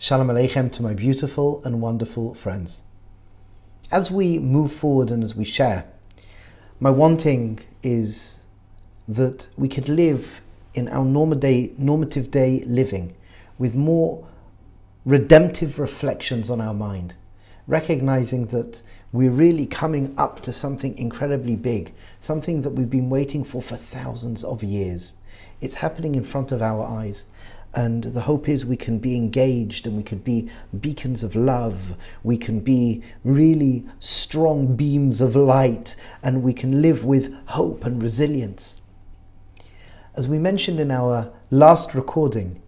Shalom Aleichem to my beautiful and wonderful friends. As we move forward and as we share, my wanting is that we could live in our normative day living with more redemptive reflections on our mind, recognizing that we're really coming up to something incredibly big, something that we've been waiting for thousands of years. It's happening in front of our eyes. And the hope is we can be engaged and we could be beacons of love. We can be really strong beams of light and we can live with hope and resilience. As we mentioned in our last recording,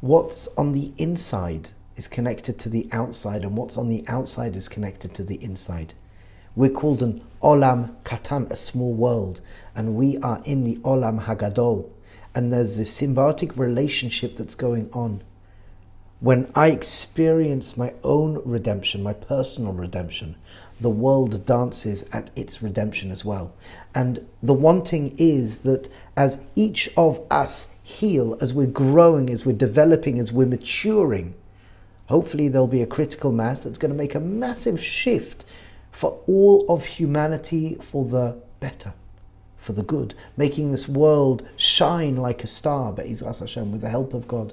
what's on the inside is connected to the outside and what's on the outside is connected to the inside. We're called an Olam Katan, a small world, and we are in the Olam Hagadol. And there's this symbiotic relationship that's going on. When I experience my own redemption, my personal redemption, the world dances at its redemption as well. And the wanting is that as each of us heal, as we're growing, as we're developing, as we're maturing, hopefully there'll be a critical mass that's going to make a massive shift for all of humanity for the better, for the good, making this world shine like a star, Be'ezras Hashem, with the help of God.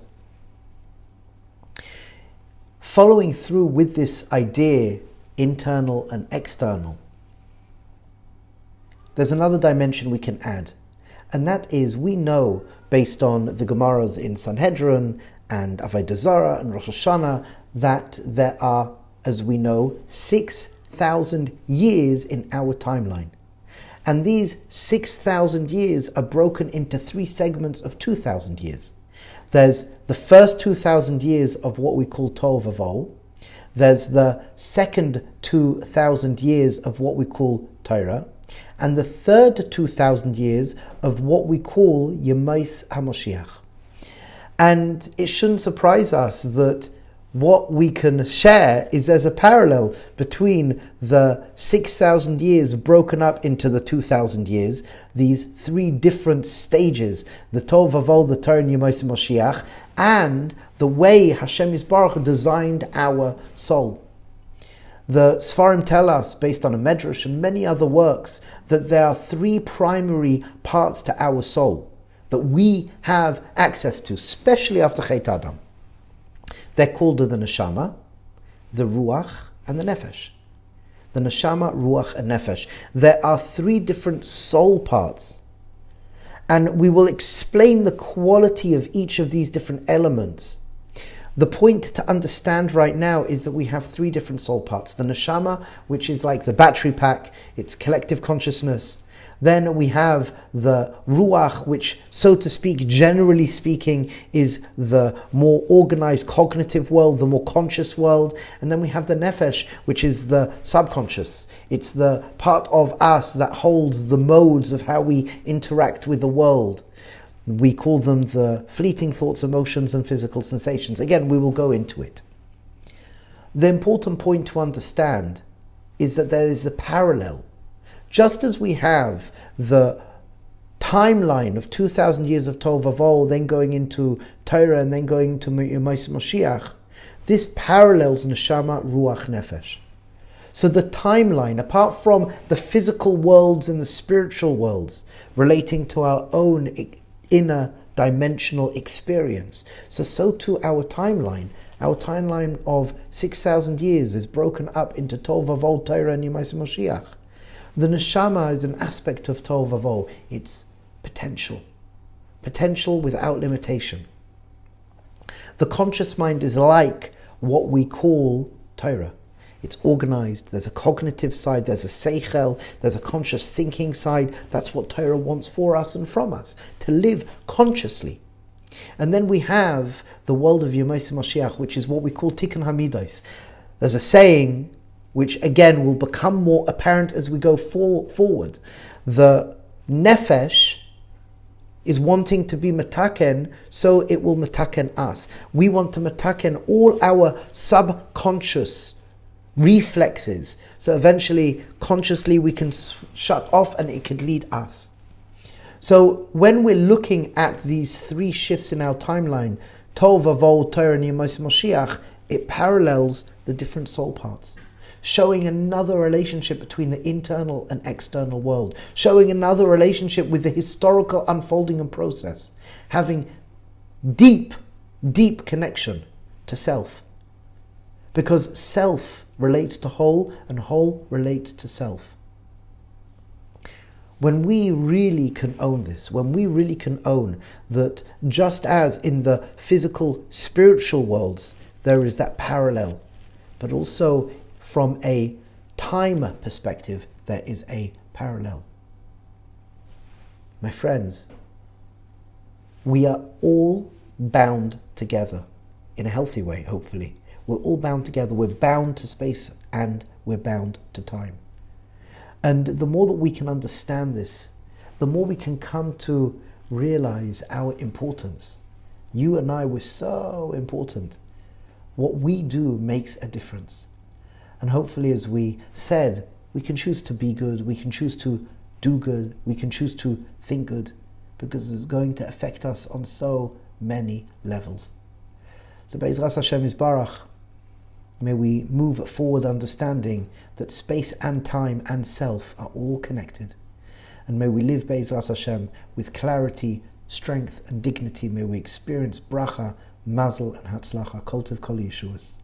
Following through with this idea, internal and external, there's another dimension we can add, and that is we know, based on the Gemaras in Sanhedrin and Avodah Zarah and Rosh Hashanah, that there are, as we know, 6,000 years in our timeline. And these 6,000 years are broken into three segments of 2,000 years. There's the first 2,000 years of what we call Tov V'Vol. There's the second 2,000 years of what we call Torah. And the third 2,000 years of what we call Yemais HaMoshiach. And it shouldn't surprise us that what we can share is there's a parallel between the 6,000 years broken up into the 2,000 years, these three different stages, the Tov V'Vol, the Torah, and Yemais HaMoshiach, and the way Hashem Yisbarach designed our soul. The Sfarim tell us, based on a Medrash and many other works, that there are three primary parts to our soul that we have access to, especially after Chet Adam. They're called the Neshama, the Ruach, and the Nefesh. The Neshama, Ruach, and Nefesh. There are three different soul parts. And we will explain the quality of each of these different elements. The point to understand right now is that we have three different soul parts. The Neshama, which is like the battery pack, it's collective consciousness. Then we have the Ruach, which, so to speak, generally speaking, is the more organized cognitive world, the more conscious world. And then we have the Nefesh, which is the subconscious. It's the part of us that holds the modes of how we interact with the world. We call them the fleeting thoughts, emotions, and physical sensations. Again, we will go into it. The important point to understand is that there is a parallel. Just as we have the timeline of 2,000 years of Tov V'Vol, then going into Torah and then going to Yemais Moshiach, this parallels Neshama, Ruach, Nefesh. So the timeline, apart from the physical worlds and the spiritual worlds, relating to our own inner dimensional experience, so too our timeline of 6,000 years is broken up into Tov V'Vol, Torah, and Yemais Moshiach. The Neshama is an aspect of Tov V'Vol. It's potential without limitation. The conscious mind is like what we call Torah. It's organized. There's a cognitive side. There's a seichel. There's a conscious thinking side. That's what Torah wants for us and from us, to live consciously. And then we have the world of Yemais Mashiach, which is what we call Tikkun Hamidais. There's a saying, which again will become more apparent as we go forward. The Nefesh is wanting to be metaken, so it will metaken us. We want to metaken all our subconscious reflexes, so eventually, consciously, we can shut off and it could lead us. So when we're looking at these three shifts in our timeline, Tov Avol Torah Yemos Moshiach, it parallels the different soul parts, showing another relationship between the internal and external world, showing another relationship with the historical unfolding and process, having deep, deep connection to self. Because self relates to whole and whole relates to self. When we really can own this, when we really can own that just as in the physical, spiritual worlds, there is that parallel, but also from a time perspective, there is a parallel. My friends, we are all bound together in a healthy way, hopefully. We're all bound together. We're bound to space and we're bound to time. And the more that we can understand this, the more we can come to realize our importance. You and I, we're so important. What we do makes a difference. And hopefully, as we said, we can choose to be good, we can choose to do good, we can choose to think good, because it's going to affect us on so many levels. So Be'ezras Hashem Yisbarach, may we move forward understanding that space and time and self are all connected. And may we live Be'ezras Hashem with clarity, strength and dignity. May we experience bracha, mazel and hatzlacha, kol tov kol yeshuas.